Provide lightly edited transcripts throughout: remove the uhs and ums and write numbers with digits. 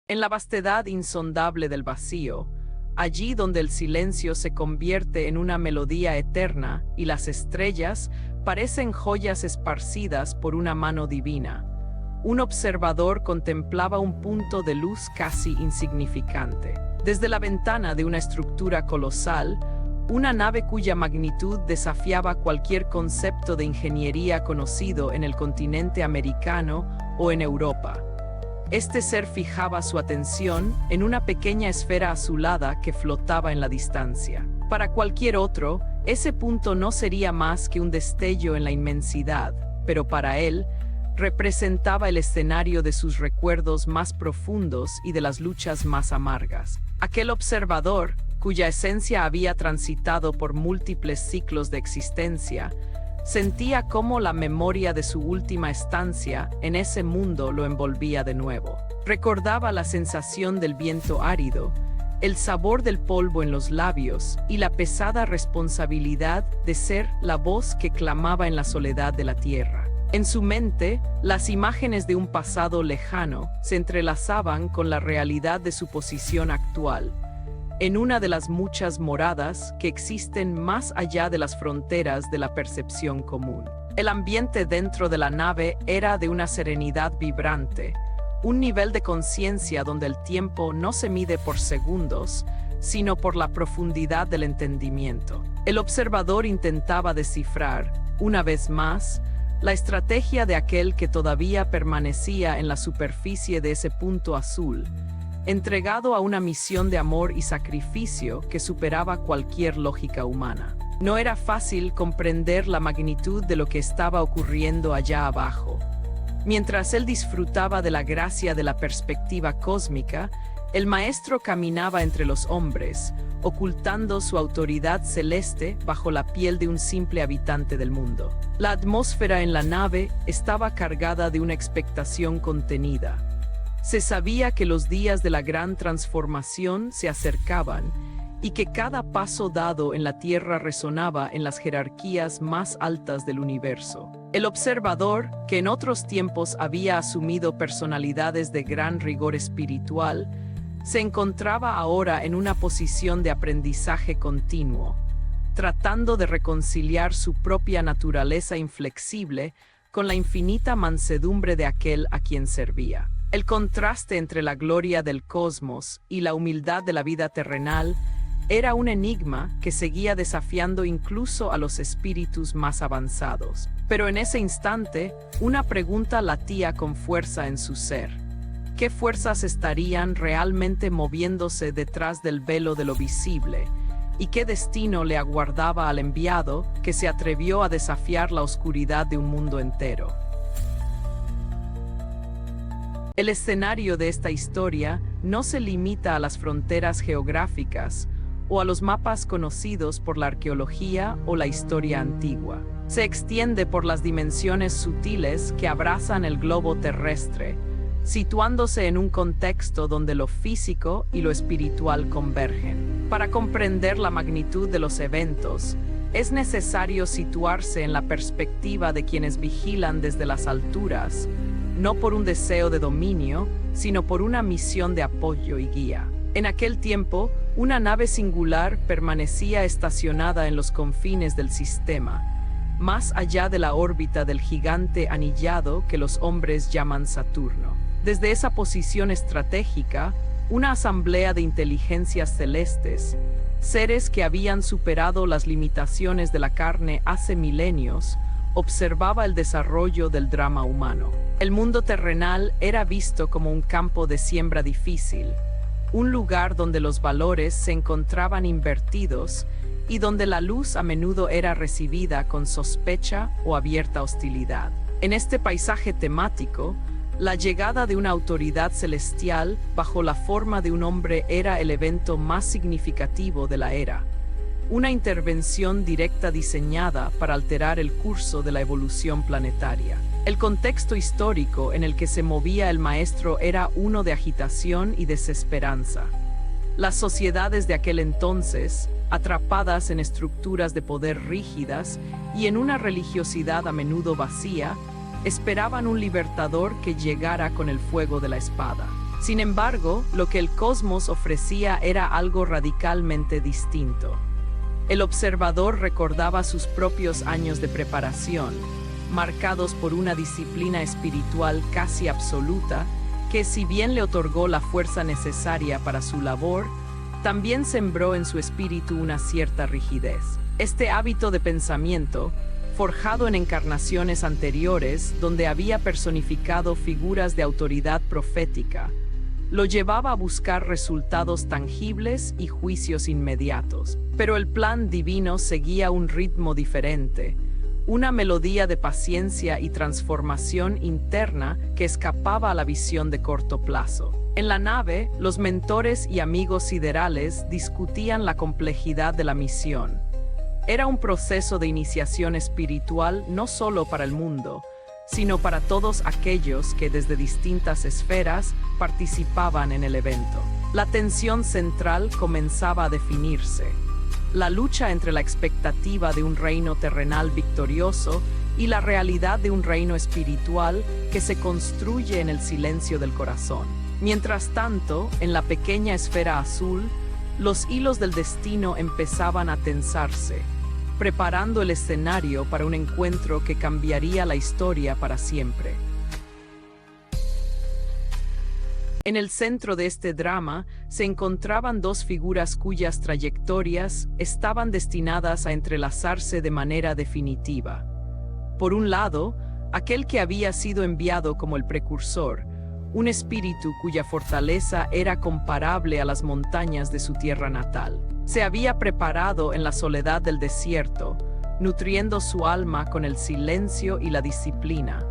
En la vastedad insondable del vacío, allí donde el silencio se convierte en una melodía eterna y las estrellas parecen joyas esparcidas por una mano divina, un observador contemplaba un punto de luz casi insignificante. Desde la ventana de una estructura colosal, una nave cuya magnitud desafiaba cualquier concepto de ingeniería conocido en el continente americano o en Europa. Este ser fijaba su atención en una pequeña esfera azulada que flotaba en la distancia. Para cualquier otro, ese punto no sería más que un destello en la inmensidad, pero para él, representaba el escenario de sus recuerdos más profundos y de las luchas más amargas. Aquel observador, cuya esencia había transitado por múltiples ciclos de existencia, sentía cómo la memoria de su última estancia en ese mundo lo envolvía de nuevo. Recordaba la sensación del viento árido, el sabor del polvo en los labios y la pesada responsabilidad de ser la voz que clamaba en la soledad de la tierra. En su mente, las imágenes de un pasado lejano se entrelazaban con la realidad de su posición actual, en una de las muchas moradas que existen más allá de las fronteras de la percepción común. El ambiente dentro de la nave era de una serenidad vibrante, un nivel de conciencia donde el tiempo no se mide por segundos, sino por la profundidad del entendimiento. El observador intentaba descifrar, una vez más, la estrategia de aquel que todavía permanecía en la superficie de ese punto azul, entregado a una misión de amor y sacrificio que superaba cualquier lógica humana. No era fácil comprender la magnitud de lo que estaba ocurriendo allá abajo. Mientras él disfrutaba de la gracia de la perspectiva cósmica, el maestro caminaba entre los hombres, ocultando su autoridad celeste bajo la piel de un simple habitante del mundo. La atmósfera en la nave estaba cargada de una expectación contenida. Se sabía que los días de la gran transformación se acercaban y que cada paso dado en la Tierra resonaba en las jerarquías más altas del universo. El observador, que en otros tiempos había asumido personalidades de gran rigor espiritual, se encontraba ahora en una posición de aprendizaje continuo, tratando de reconciliar su propia naturaleza inflexible con la infinita mansedumbre de aquel a quien servía. El contraste entre la gloria del cosmos y la humildad de la vida terrenal era un enigma que seguía desafiando incluso a los espíritus más avanzados. Pero en ese instante, una pregunta latía con fuerza en su ser. ¿Qué fuerzas estarían realmente moviéndose detrás del velo de lo visible? ¿Y qué destino le aguardaba al enviado que se atrevió a desafiar la oscuridad de un mundo entero? El escenario de esta historia no se limita a las fronteras geográficas o a los mapas conocidos por la arqueología o la historia antigua. Se extiende por las dimensiones sutiles que abrazan el globo terrestre, situándose en un contexto donde lo físico y lo espiritual convergen. Para comprender la magnitud de los eventos, es necesario situarse en la perspectiva de quienes vigilan desde las alturas, no por un deseo de dominio, sino por una misión de apoyo y guía. En aquel tiempo, una nave singular permanecía estacionada en los confines del sistema, más allá de la órbita del gigante anillado que los hombres llaman Saturno. Desde esa posición estratégica, una asamblea de inteligencias celestes, seres que habían superado las limitaciones de la carne hace milenios, observaba el desarrollo del drama humano. El mundo terrenal era visto como un campo de siembra difícil, un lugar donde los valores se encontraban invertidos y donde la luz a menudo era recibida con sospecha o abierta hostilidad. En este paisaje temático, la llegada de una autoridad celestial bajo la forma de un hombre era el evento más significativo de la era, una intervención directa diseñada para alterar el curso de la evolución planetaria. El contexto histórico en el que se movía el maestro era uno de agitación y desesperanza. Las sociedades de aquel entonces, atrapadas en estructuras de poder rígidas y en una religiosidad a menudo vacía, esperaban un libertador que llegara con el fuego de la espada. Sin embargo, lo que el cosmos ofrecía era algo radicalmente distinto. El observador recordaba sus propios años de preparación, marcados por una disciplina espiritual casi absoluta, que si bien le otorgó la fuerza necesaria para su labor, también sembró en su espíritu una cierta rigidez. Este hábito de pensamiento, forjado en encarnaciones anteriores donde había personificado figuras de autoridad profética, lo llevaba a buscar resultados tangibles y juicios inmediatos. Pero el plan divino seguía un ritmo diferente, una melodía de paciencia y transformación interna que escapaba a la visión de corto plazo. En la nave, los mentores y amigos siderales discutían la complejidad de la misión. Era un proceso de iniciación espiritual no solo para el mundo, sino para todos aquellos que desde distintas esferas participaban en el evento. La tensión central comenzaba a definirse. La lucha entre la expectativa de un reino terrenal victorioso y la realidad de un reino espiritual que se construye en el silencio del corazón. Mientras tanto, en la pequeña esfera azul, los hilos del destino empezaban a tensarse, preparando el escenario para un encuentro que cambiaría la historia para siempre. En el centro de este drama se encontraban dos figuras cuyas trayectorias estaban destinadas a entrelazarse de manera definitiva. Por un lado, aquel que había sido enviado como el precursor, un espíritu cuya fortaleza era comparable a las montañas de su tierra natal. Se había preparado en la soledad del desierto, nutriendo su alma con el silencio y la disciplina,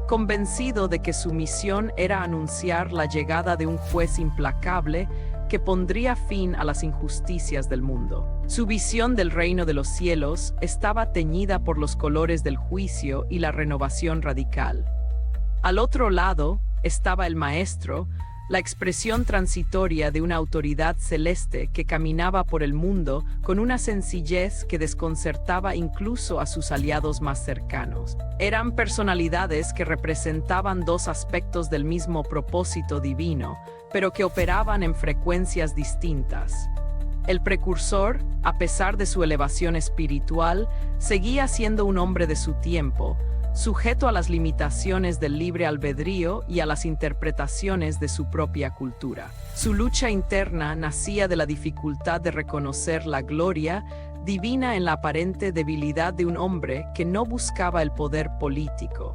convencido de que su misión era anunciar la llegada de un juez implacable que pondría fin a las injusticias del mundo. Su visión del reino de los cielos estaba teñida por los colores del juicio y la renovación radical. Al otro lado estaba el maestro, la expresión transitoria de una autoridad celeste que caminaba por el mundo con una sencillez que desconcertaba incluso a sus aliados más cercanos. Eran personalidades que representaban dos aspectos del mismo propósito divino, pero que operaban en frecuencias distintas. El precursor, a pesar de su elevación espiritual, seguía siendo un hombre de su tiempo, sujeto a las limitaciones del libre albedrío y a las interpretaciones de su propia cultura. Su lucha interna nacía de la dificultad de reconocer la gloria divina en la aparente debilidad de un hombre que no buscaba el poder político.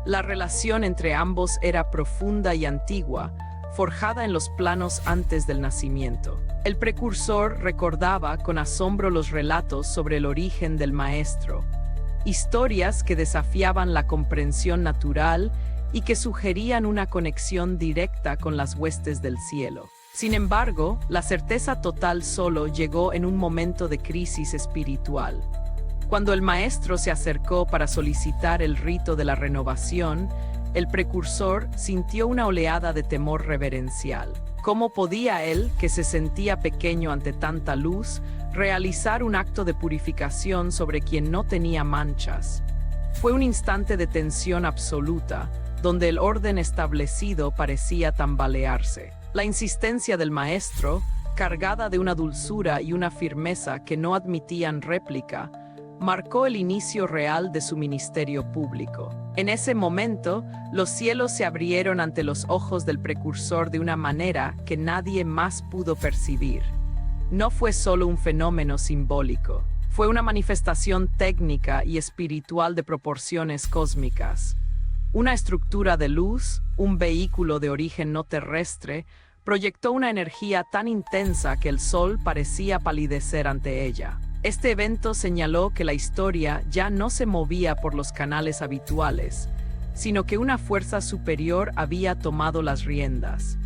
La relación entre ambos era profunda y antigua, forjada en los planos antes del nacimiento. El precursor recordaba con asombro los relatos sobre el origen del maestro, historias que desafiaban la comprensión natural y que sugerían una conexión directa con las huestes del cielo. Sin embargo, la certeza total solo llegó en un momento de crisis espiritual. Cuando el maestro se acercó para solicitar el rito de la renovación, el precursor sintió una oleada de temor reverencial. ¿Cómo podía él, que se sentía pequeño ante tanta luz, realizar un acto de purificación sobre quien no tenía manchas? Fue un instante de tensión absoluta, donde el orden establecido parecía tambalearse. La insistencia del maestro, cargada de una dulzura y una firmeza que no admitían réplica, marcó el inicio real de su ministerio público. En ese momento, los cielos se abrieron ante los ojos del precursor de una manera que nadie más pudo percibir. No fue solo un fenómeno simbólico, fue una manifestación técnica y espiritual de proporciones cósmicas. Una estructura de luz, un vehículo de origen no terrestre, proyectó una energía tan intensa que el sol parecía palidecer ante ella. Este evento señaló que la historia ya no se movía por los canales habituales, sino que una fuerza superior había tomado las riendas.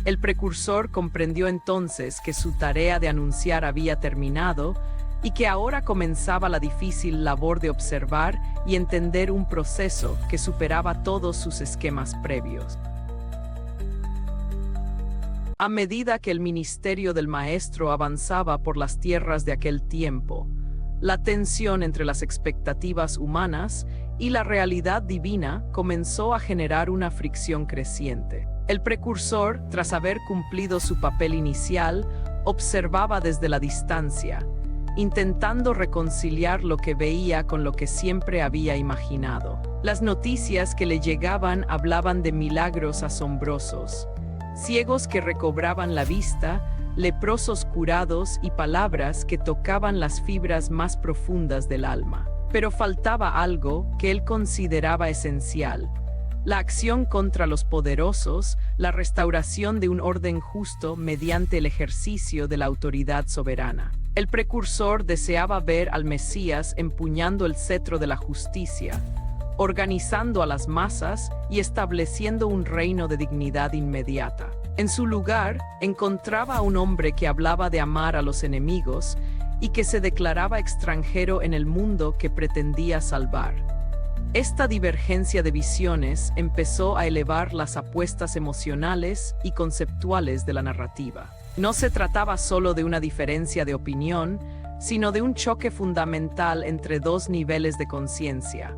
El precursor comprendió entonces que su tarea de anunciar había terminado y que ahora comenzaba la difícil labor de observar y entender un proceso que superaba todos sus esquemas previos. A medida que el ministerio del maestro avanzaba por las tierras de aquel tiempo, la tensión entre las expectativas humanas y la realidad divina comenzó a generar una fricción creciente. El precursor, tras haber cumplido su papel inicial, observaba desde la distancia, intentando reconciliar lo que veía con lo que siempre había imaginado. Las noticias que le llegaban hablaban de milagros asombrosos, ciegos que recobraban la vista, leprosos curados y palabras que tocaban las fibras más profundas del alma. Pero faltaba algo que él consideraba esencial: la acción contra los poderosos, la restauración de un orden justo mediante el ejercicio de la autoridad soberana. El precursor deseaba ver al Mesías empuñando el cetro de la justicia, organizando a las masas y estableciendo un reino de dignidad inmediata. En su lugar, encontraba a un hombre que hablaba de amar a los enemigos y que se declaraba extranjero en el mundo que pretendía salvar. Esta divergencia de visiones empezó a elevar las apuestas emocionales y conceptuales de la narrativa. No se trataba solo de una diferencia de opinión, sino de un choque fundamental entre dos niveles de conciencia.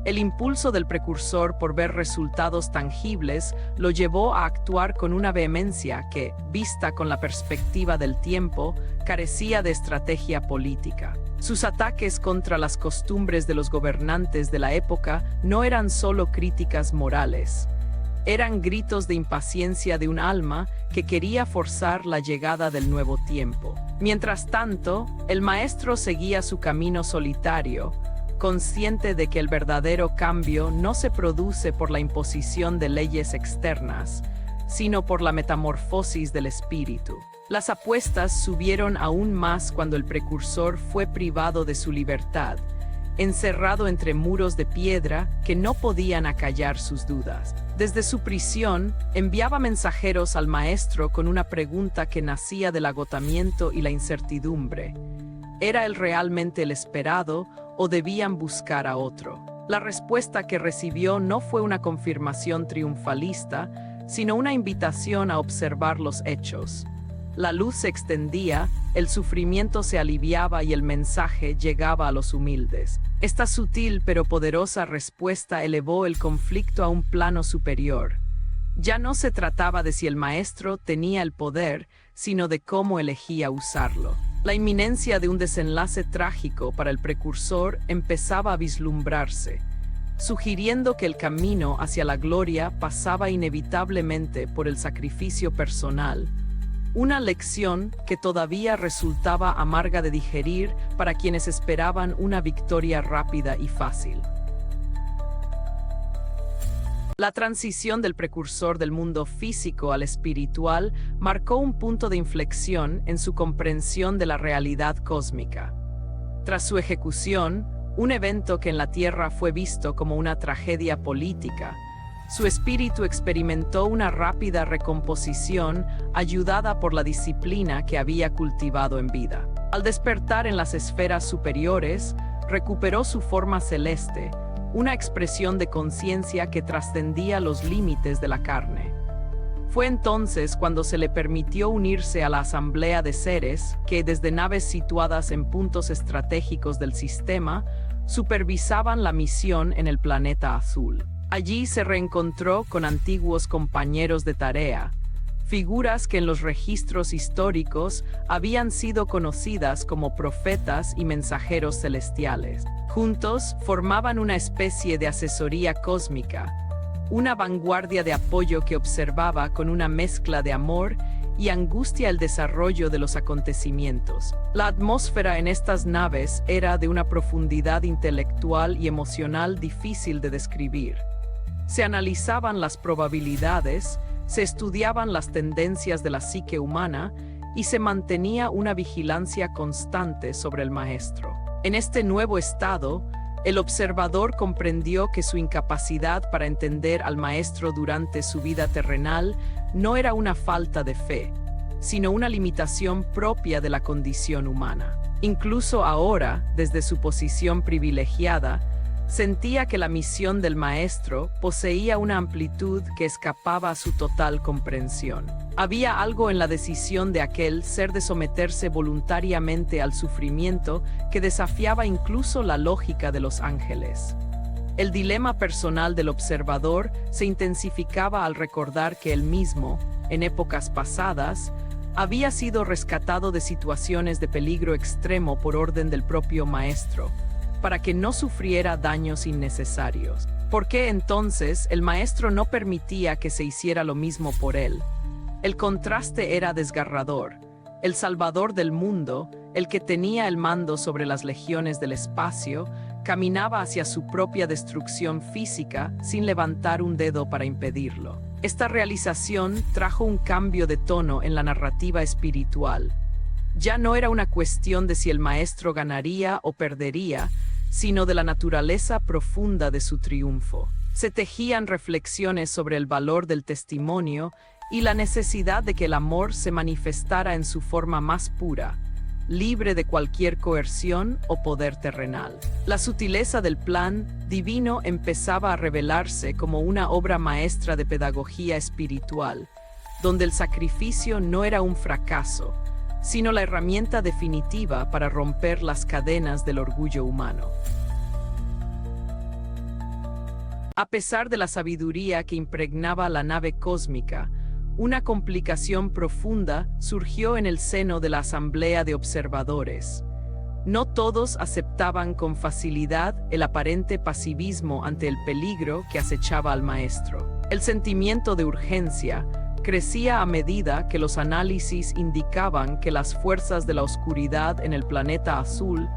El impulso del precursor por ver resultados tangibles lo llevó a actuar con una vehemencia que, vista con la perspectiva del tiempo, carecía de estrategia política. Sus ataques contra las costumbres de los gobernantes de la época no eran solo críticas morales. Eran gritos de impaciencia de un alma que quería forzar la llegada del nuevo tiempo. Mientras tanto, el maestro seguía su camino solitario, consciente de que el verdadero cambio no se produce por la imposición de leyes externas, sino por la metamorfosis del espíritu. Las apuestas subieron aún más cuando el precursor fue privado de su libertad, encerrado entre muros de piedra que no podían acallar sus dudas. Desde su prisión, enviaba mensajeros al maestro con una pregunta que nacía del agotamiento y la incertidumbre: ¿era él realmente el esperado o debían buscar a otro? La respuesta que recibió no fue una confirmación triunfalista, sino una invitación a observar los hechos. La luz se extendía, el sufrimiento se aliviaba y el mensaje llegaba a los humildes. Esta sutil pero poderosa respuesta elevó el conflicto a un plano superior. Ya no se trataba de si el maestro tenía el poder, sino de cómo elegía usarlo. La inminencia de un desenlace trágico para el precursor empezaba a vislumbrarse, sugiriendo que el camino hacia la gloria pasaba inevitablemente por el sacrificio personal, una lección que todavía resultaba amarga de digerir para quienes esperaban una victoria rápida y fácil. La transición del precursor del mundo físico al espiritual marcó un punto de inflexión en su comprensión de la realidad cósmica. Tras su ejecución, un evento que en la Tierra fue visto como una tragedia política, su espíritu experimentó una rápida recomposición ayudada por la disciplina que había cultivado en vida. Al despertar en las esferas superiores, recuperó su forma celeste, una expresión de conciencia que trascendía los límites de la carne. Fue entonces cuando se le permitió unirse a la asamblea de seres que, desde naves situadas en puntos estratégicos del sistema, supervisaban la misión en el planeta azul. Allí se reencontró con antiguos compañeros de tarea, figuras que en los registros históricos habían sido conocidas como profetas y mensajeros celestiales. Juntos formaban una especie de asesoría cósmica, una vanguardia de apoyo que observaba con una mezcla de amor y angustia el desarrollo de los acontecimientos. La atmósfera en estas naves era de una profundidad intelectual y emocional difícil de describir. Se analizaban las probabilidades, se estudiaban las tendencias de la psique humana y se mantenía una vigilancia constante sobre el maestro. En este nuevo estado, el observador comprendió que su incapacidad para entender al maestro durante su vida terrenal no era una falta de fe, sino una limitación propia de la condición humana. Incluso ahora, desde su posición privilegiada, sentía que la misión del maestro poseía una amplitud que escapaba a su total comprensión. Había algo en la decisión de aquel ser de someterse voluntariamente al sufrimiento que desafiaba incluso la lógica de los ángeles. El dilema personal del observador se intensificaba al recordar que él mismo, en épocas pasadas, había sido rescatado de situaciones de peligro extremo por orden del propio maestro, para que no sufriera daños innecesarios. ¿Por qué entonces el maestro no permitía que se hiciera lo mismo por él? El contraste era desgarrador. El salvador del mundo, el que tenía el mando sobre las legiones del espacio, caminaba hacia su propia destrucción física sin levantar un dedo para impedirlo. Esta realización trajo un cambio de tono en la narrativa espiritual. Ya no era una cuestión de si el maestro ganaría o perdería, sino de la naturaleza profunda de su triunfo. Se tejían reflexiones sobre el valor del testimonio y la necesidad de que el amor se manifestara en su forma más pura, libre de cualquier coerción o poder terrenal. La sutileza del plan divino empezaba a revelarse como una obra maestra de pedagogía espiritual, donde el sacrificio no era un fracaso, sino la herramienta definitiva para romper las cadenas del orgullo humano. A pesar de la sabiduría que impregnaba la nave cósmica, una complicación profunda surgió en el seno de la asamblea de observadores. No todos aceptaban con facilidad el aparente pasivismo ante el peligro que acechaba al maestro. El sentimiento de urgencia crecía a medida que los análisis indicaban que las fuerzas de la oscuridad en el planeta azul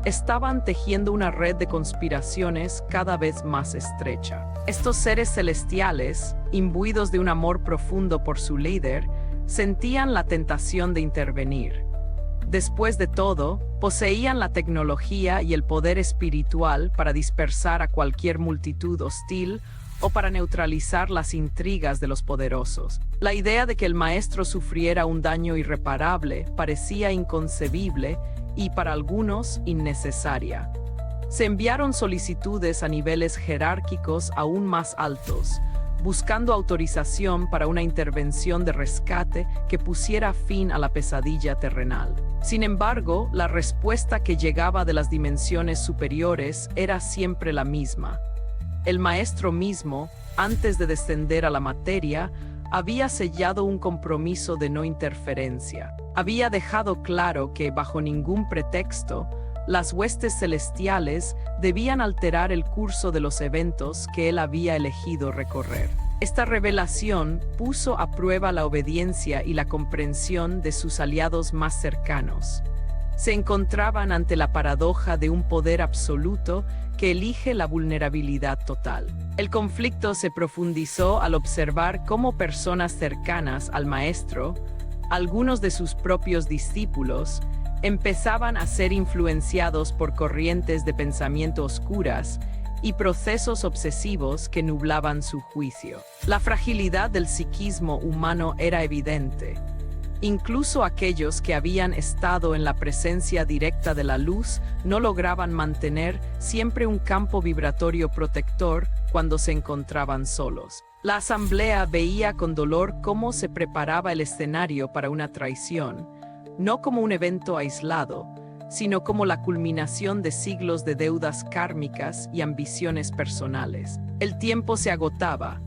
estaban tejiendo una red de conspiraciones cada vez más estrecha. Estos seres celestiales, imbuidos de un amor profundo por su líder, sentían la tentación de intervenir. Después de todo, poseían la tecnología y el poder espiritual para dispersar a cualquier multitud hostil o para neutralizar las intrigas de los poderosos. La idea de que el maestro sufriera un daño irreparable parecía inconcebible y para algunos innecesaria. Se enviaron solicitudes a niveles jerárquicos aún más altos, buscando autorización para una intervención de rescate que pusiera fin a la pesadilla terrenal. Sin embargo, la respuesta que llegaba de las dimensiones superiores era siempre la misma. El maestro mismo, antes de descender a la materia, había sellado un compromiso de no interferencia. Había dejado claro que, bajo ningún pretexto, las huestes celestiales debían alterar el curso de los eventos que él había elegido recorrer. Esta revelación puso a prueba la obediencia y la comprensión de sus aliados más cercanos. Se encontraban ante la paradoja de un poder absoluto que elige la vulnerabilidad total. El conflicto se profundizó al observar cómo personas cercanas al maestro, algunos de sus propios discípulos, empezaban a ser influenciados por corrientes de pensamiento oscuras y procesos obsesivos que nublaban su juicio. La fragilidad del psiquismo humano era evidente. Incluso aquellos que habían estado en la presencia directa de la luz no lograban mantener siempre un campo vibratorio protector cuando se encontraban solos. La asamblea veía con dolor cómo se preparaba el escenario para una traición, no como un evento aislado, sino como la culminación de siglos de deudas kármicas y ambiciones personales. El tiempo se agotaba.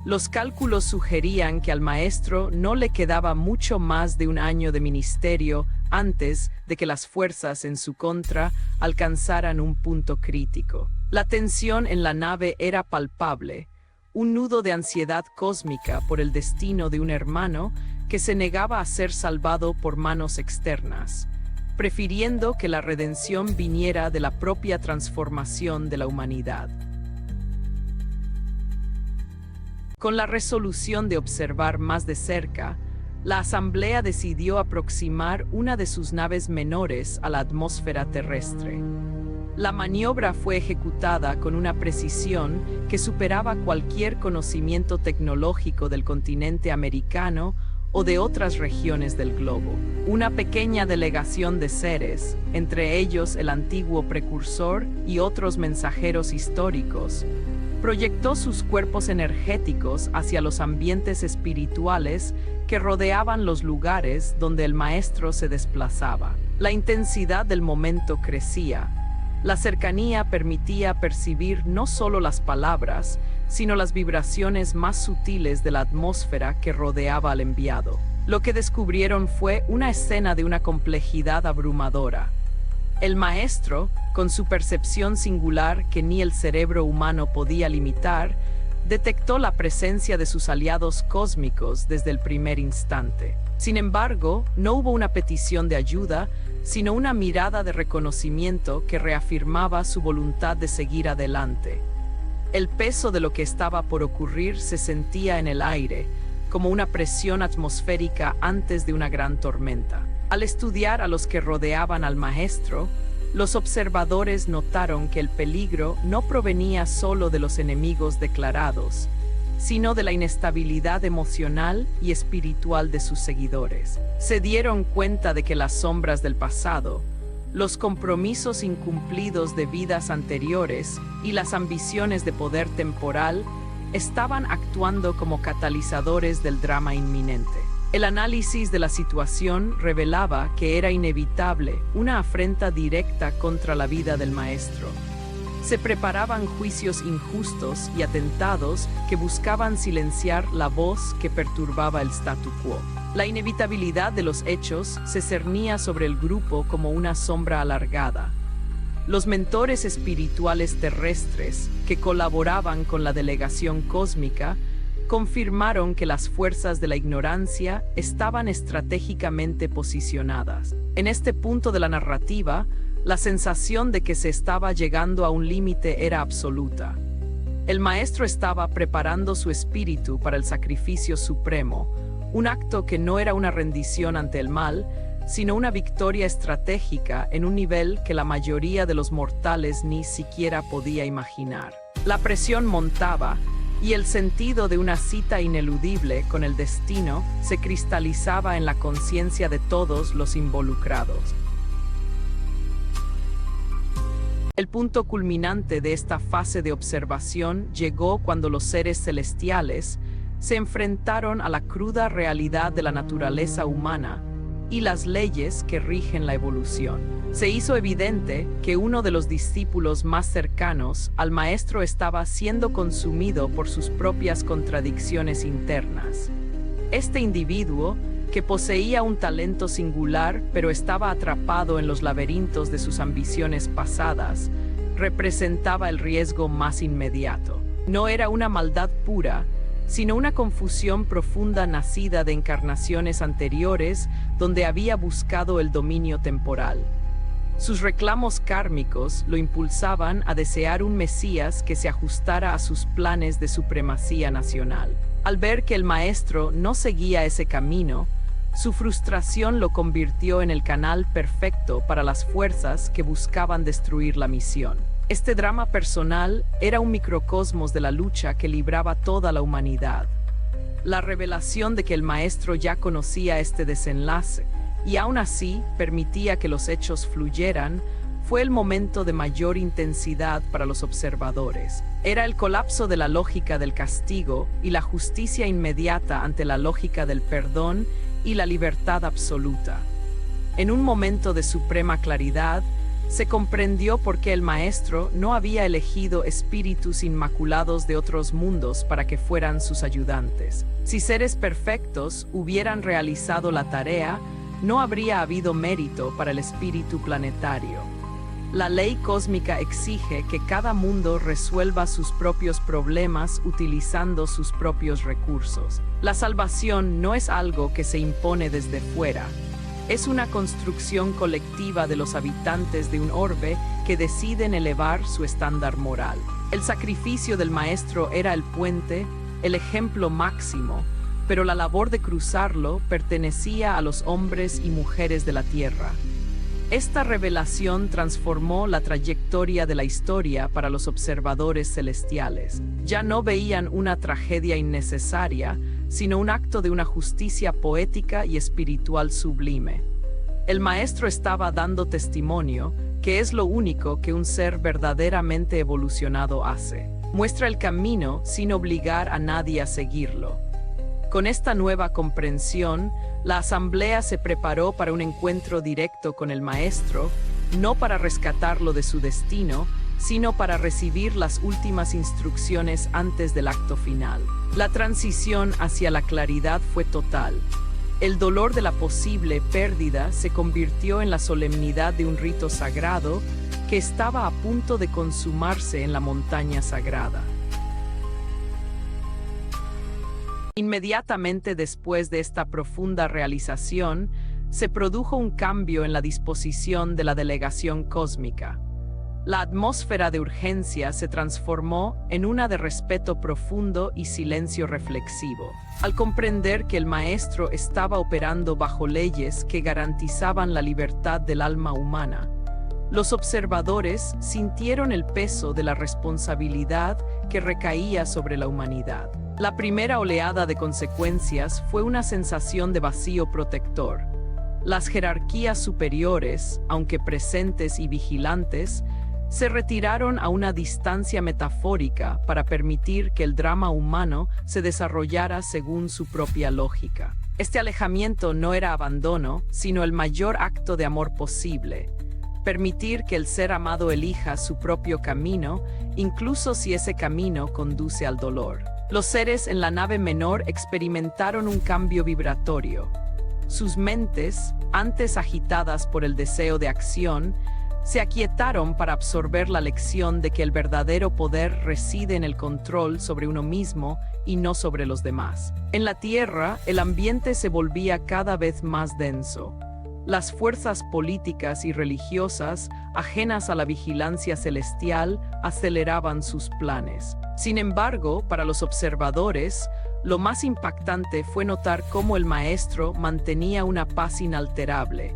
Los cálculos sugerían que al maestro no le quedaba mucho más de un año de ministerio antes de que las fuerzas en su contra alcanzaran un punto crítico. La tensión en la nave era palpable, un nudo de ansiedad cósmica por el destino de un hermano que se negaba a ser salvado por manos externas, prefiriendo que la redención viniera de la propia transformación de la humanidad. Con la resolución de observar más de cerca, la asamblea decidió aproximar una de sus naves menores a la atmósfera terrestre. La maniobra fue ejecutada con una precisión que superaba cualquier conocimiento tecnológico del continente americano o de otras regiones del globo. Una pequeña delegación de seres, entre ellos el antiguo precursor y otros mensajeros históricos, proyectó sus cuerpos energéticos hacia los ambientes espirituales que rodeaban los lugares donde el maestro se desplazaba. La intensidad del momento crecía. La cercanía permitía percibir no solo las palabras, sino las vibraciones más sutiles de la atmósfera que rodeaba al enviado. Lo que descubrieron fue una escena de una complejidad abrumadora. El maestro, con su percepción singular que ni el cerebro humano podía limitar, detectó la presencia de sus aliados cósmicos desde el primer instante. Sin embargo, no hubo una petición de ayuda, sino una mirada de reconocimiento que reafirmaba su voluntad de seguir adelante. El peso de lo que estaba por ocurrir se sentía en el aire, como una presión atmosférica antes de una gran tormenta. Al estudiar a los que rodeaban al maestro, los observadores notaron que el peligro no provenía solo de los enemigos declarados, sino de la inestabilidad emocional y espiritual de sus seguidores. Se dieron cuenta de que las sombras del pasado, los compromisos incumplidos de vidas anteriores y las ambiciones de poder temporal estaban actuando como catalizadores del drama inminente. El análisis de la situación revelaba que era inevitable una afrenta directa contra la vida del maestro. Se preparaban juicios injustos y atentados que buscaban silenciar la voz que perturbaba el statu quo. La inevitabilidad de los hechos se cernía sobre el grupo como una sombra alargada. Los mentores espirituales terrestres que colaboraban con la delegación cósmica confirmaron que las fuerzas de la ignorancia estaban estratégicamente posicionadas. En este punto de la narrativa, la sensación de que se estaba llegando a un límite era absoluta. El maestro estaba preparando su espíritu para el sacrificio supremo, un acto que no era una rendición ante el mal, sino una victoria estratégica en un nivel que la mayoría de los mortales ni siquiera podía imaginar. La presión montaba, y el sentido de una cita ineludible con el destino se cristalizaba en la conciencia de todos los involucrados. El punto culminante de esta fase de observación llegó cuando los seres celestiales se enfrentaron a la cruda realidad de la naturaleza humana y las leyes que rigen la evolución. Se hizo evidente que uno de los discípulos más cercanos al maestro estaba siendo consumido por sus propias contradicciones internas. Este individuo, que poseía un talento singular pero estaba atrapado en los laberintos de sus ambiciones pasadas, representaba el riesgo más inmediato. No era una maldad pura, sino una confusión profunda nacida de encarnaciones anteriores donde había buscado el dominio temporal. Sus reclamos kármicos lo impulsaban a desear un Mesías que se ajustara a sus planes de supremacía nacional. Al ver que el maestro no seguía ese camino, su frustración lo convirtió en el canal perfecto para las fuerzas que buscaban destruir la misión. Este drama personal era un microcosmos de la lucha que libraba toda la humanidad. La revelación de que el maestro ya conocía este desenlace y aún así permitía que los hechos fluyeran fue el momento de mayor intensidad para los observadores. Era el colapso de la lógica del castigo y la justicia inmediata ante la lógica del perdón y la libertad absoluta. En un momento de suprema claridad, se comprendió por qué el maestro no había elegido espíritus inmaculados de otros mundos para que fueran sus ayudantes. Si seres perfectos hubieran realizado la tarea, no habría habido mérito para el espíritu planetario. La ley cósmica exige que cada mundo resuelva sus propios problemas utilizando sus propios recursos. La salvación no es algo que se impone desde fuera. Es una construcción colectiva de los habitantes de un orbe que deciden elevar su estándar moral. El sacrificio del maestro era el puente, el ejemplo máximo, pero la labor de cruzarlo pertenecía a los hombres y mujeres de la tierra. Esta revelación transformó la trayectoria de la historia para los observadores celestiales. Ya no veían una tragedia innecesaria, sino un acto de una justicia poética y espiritual sublime. El maestro estaba dando testimonio, que es lo único que un ser verdaderamente evolucionado hace. Muestra el camino sin obligar a nadie a seguirlo. Con esta nueva comprensión, la asamblea se preparó para un encuentro directo con el maestro no para rescatarlo de su destino, sino para recibir las últimas instrucciones antes del acto final. La transición hacia la claridad fue total. El dolor de la posible pérdida se convirtió en la solemnidad de un rito sagrado que estaba a punto de consumarse en la montaña sagrada. Inmediatamente después de esta profunda realización, se produjo un cambio en la disposición de la delegación cósmica. La atmósfera de urgencia se transformó en una de respeto profundo y silencio reflexivo. Al comprender que el maestro estaba operando bajo leyes que garantizaban la libertad del alma humana, los observadores sintieron el peso de la responsabilidad que recaía sobre la humanidad. La primera oleada de consecuencias fue una sensación de vacío protector. Las jerarquías superiores, aunque presentes y vigilantes, se retiraron a una distancia metafórica para permitir que el drama humano se desarrollara según su propia lógica. Este alejamiento no era abandono, sino el mayor acto de amor posible. Permitir que el ser amado elija su propio camino, incluso si ese camino conduce al dolor. Los seres en la nave menor experimentaron un cambio vibratorio. Sus mentes, antes agitadas por el deseo de acción, se aquietaron para absorber la lección de que el verdadero poder reside en el control sobre uno mismo y no sobre los demás. En la Tierra, el ambiente se volvía cada vez más denso. Las fuerzas políticas y religiosas, ajenas a la vigilancia celestial, aceleraban sus planes. Sin embargo, para los observadores, lo más impactante fue notar cómo el maestro mantenía una paz inalterable,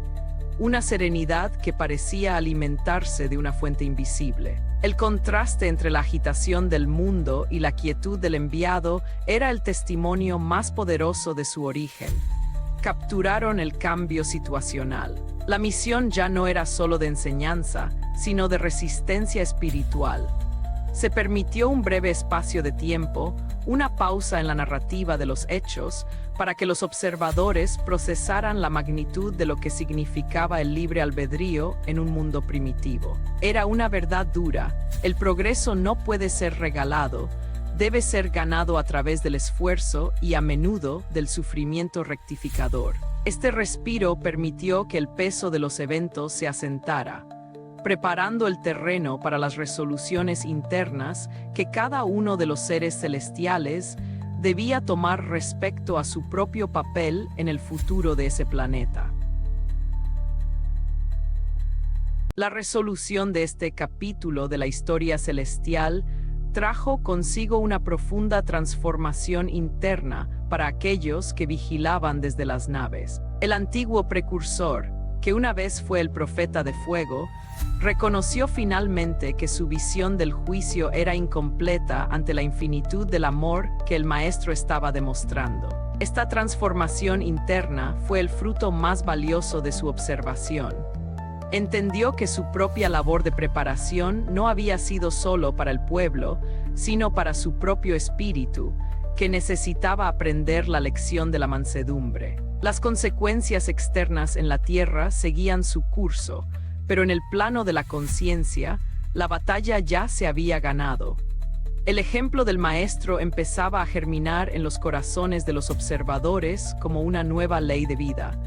una serenidad que parecía alimentarse de una fuente invisible. El contraste entre la agitación del mundo y la quietud del enviado era el testimonio más poderoso de su origen. Capturaron el cambio situacional. La misión ya no era solo de enseñanza, sino de resistencia espiritual. Se permitió un breve espacio de tiempo, una pausa en la narrativa de los hechos, para que los observadores procesaran la magnitud de lo que significaba el libre albedrío en un mundo primitivo. Era una verdad dura: el progreso no puede ser regalado, debe ser ganado a través del esfuerzo y a menudo del sufrimiento rectificador. Este respiro permitió que el peso de los eventos se asentara, preparando el terreno para las resoluciones internas que cada uno de los seres celestiales debía tomar respecto a su propio papel en el futuro de ese planeta. La resolución de este capítulo de la historia celestial trajo consigo una profunda transformación interna para aquellos que vigilaban desde las naves. El antiguo precursor, que una vez fue el profeta de fuego, reconoció finalmente que su visión del juicio era incompleta ante la infinitud del amor que el maestro estaba demostrando. Esta transformación interna fue el fruto más valioso de su observación. Entendió que su propia labor de preparación no había sido solo para el pueblo, sino para su propio espíritu, que necesitaba aprender la lección de la mansedumbre. Las consecuencias externas en la tierra seguían su curso, pero en el plano de la conciencia, la batalla ya se había ganado. El ejemplo del maestro empezaba a germinar en los corazones de los observadores como una nueva ley de vida,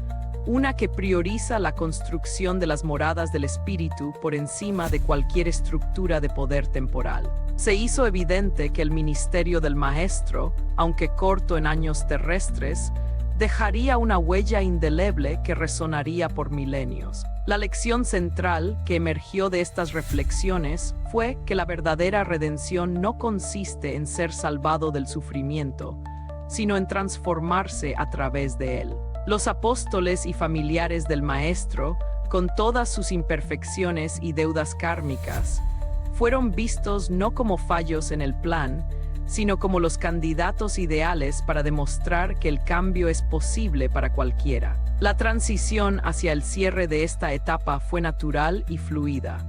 una que prioriza la construcción de las moradas del espíritu por encima de cualquier estructura de poder temporal. Se hizo evidente que el ministerio del maestro, aunque corto en años terrestres, dejaría una huella indeleble que resonaría por milenios. La lección central que emergió de estas reflexiones fue que la verdadera redención no consiste en ser salvado del sufrimiento, sino en transformarse a través de él. Los apóstoles y familiares del Maestro, con todas sus imperfecciones y deudas kármicas, fueron vistos no como fallos en el plan, sino como los candidatos ideales para demostrar que el cambio es posible para cualquiera. La transición hacia el cierre de esta etapa fue natural y fluida.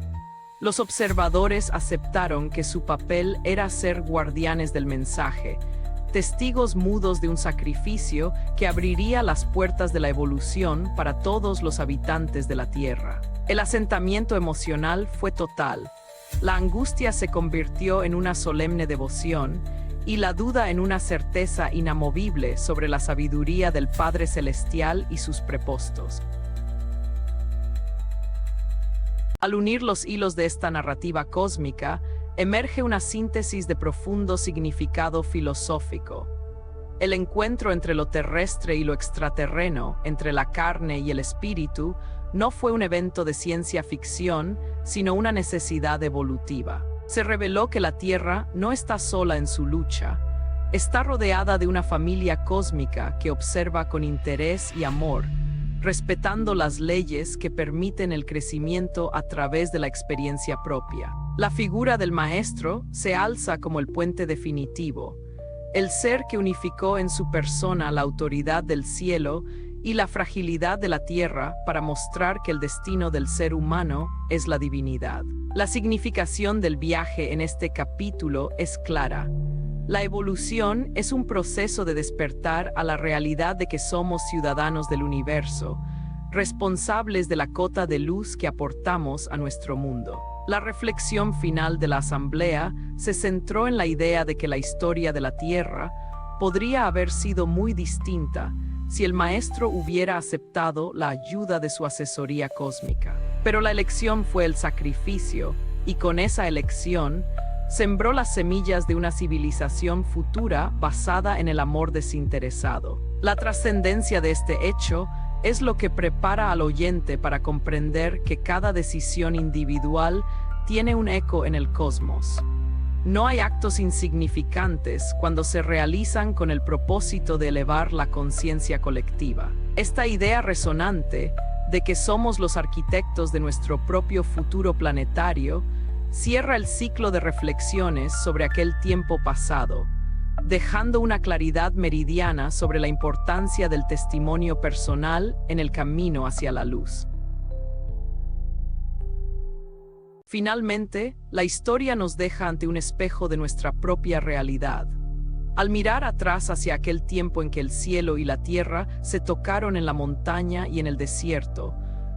Los observadores aceptaron que su papel era ser guardianes del mensaje, testigos mudos de un sacrificio que abriría las puertas de la evolución para todos los habitantes de la Tierra. El asentamiento emocional fue total. La angustia se convirtió en una solemne devoción y la duda en una certeza inamovible sobre la sabiduría del Padre Celestial y sus prepostos. Al unir los hilos de esta narrativa cósmica, emerge una síntesis de profundo significado filosófico. El encuentro entre lo terrestre y lo extraterreno, entre la carne y el espíritu, no fue un evento de ciencia ficción, sino una necesidad evolutiva. Se reveló que la Tierra no está sola en su lucha. Está rodeada de una familia cósmica que observa con interés y amor, respetando las leyes que permiten el crecimiento a través de la experiencia propia. La figura del Maestro se alza como el puente definitivo, el ser que unificó en su persona la autoridad del cielo y la fragilidad de la tierra para mostrar que el destino del ser humano es la divinidad. La significación del viaje en este capítulo es clara. La evolución es un proceso de despertar a la realidad de que somos ciudadanos del universo, responsables de la cota de luz que aportamos a nuestro mundo. La reflexión final de la asamblea se centró en la idea de que la historia de la Tierra podría haber sido muy distinta si el Maestro hubiera aceptado la ayuda de su asesoría cósmica. Pero la elección fue el sacrificio, y con esa elección sembró las semillas de una civilización futura basada en el amor desinteresado. La trascendencia de este hecho es lo que prepara al oyente para comprender que cada decisión individual tiene un eco en el cosmos. No hay actos insignificantes cuando se realizan con el propósito de elevar la conciencia colectiva. Esta idea resonante de que somos los arquitectos de nuestro propio futuro planetario cierra el ciclo de reflexiones sobre aquel tiempo pasado, dejando una claridad meridiana sobre la importancia del testimonio personal en el camino hacia la luz. Finalmente, la historia nos deja ante un espejo de nuestra propia realidad. Al mirar atrás hacia aquel tiempo en que el cielo y la tierra se tocaron en la montaña y en el desierto,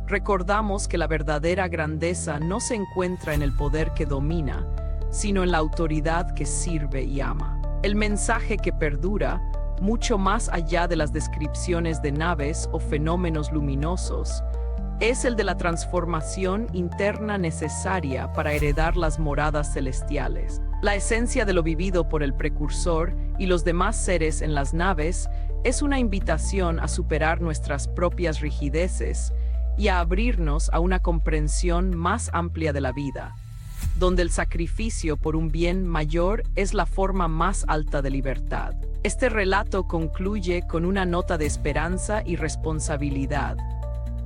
recordamos que la verdadera grandeza no se encuentra en el poder que domina, sino en la autoridad que sirve y ama. El mensaje que perdura, mucho más allá de las descripciones de naves o fenómenos luminosos, es el de la transformación interna necesaria para heredar las moradas celestiales. La esencia de lo vivido por el precursor y los demás seres en las naves es una invitación a superar nuestras propias rigideces y a abrirnos a una comprensión más amplia de la vida, donde el sacrificio por un bien mayor es la forma más alta de libertad. Este relato concluye con una nota de esperanza y responsabilidad.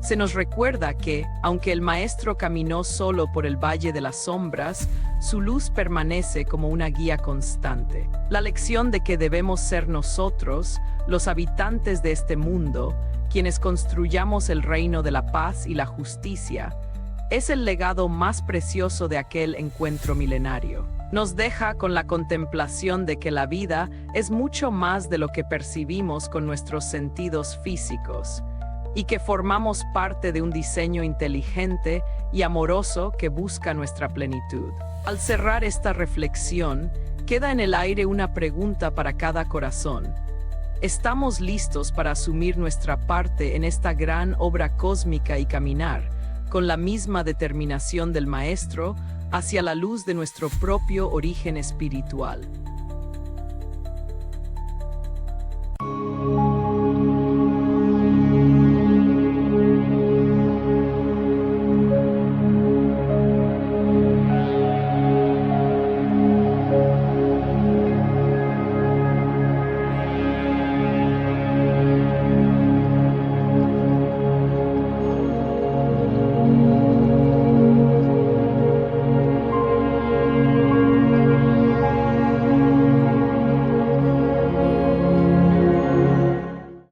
Se nos recuerda que, aunque el Maestro caminó solo por el Valle de las Sombras, su luz permanece como una guía constante. La lección de que debemos ser nosotros, los habitantes de este mundo, quienes construyamos el reino de la paz y la justicia, es el legado más precioso de aquel encuentro milenario. Nos deja con la contemplación de que la vida es mucho más de lo que percibimos con nuestros sentidos físicos, y que formamos parte de un diseño inteligente y amoroso que busca nuestra plenitud. Al cerrar esta reflexión, queda en el aire una pregunta para cada corazón. ¿Estamos listos para asumir nuestra parte en esta gran obra cósmica y caminar, con la misma determinación del Maestro, hacia la luz de nuestro propio origen espiritual?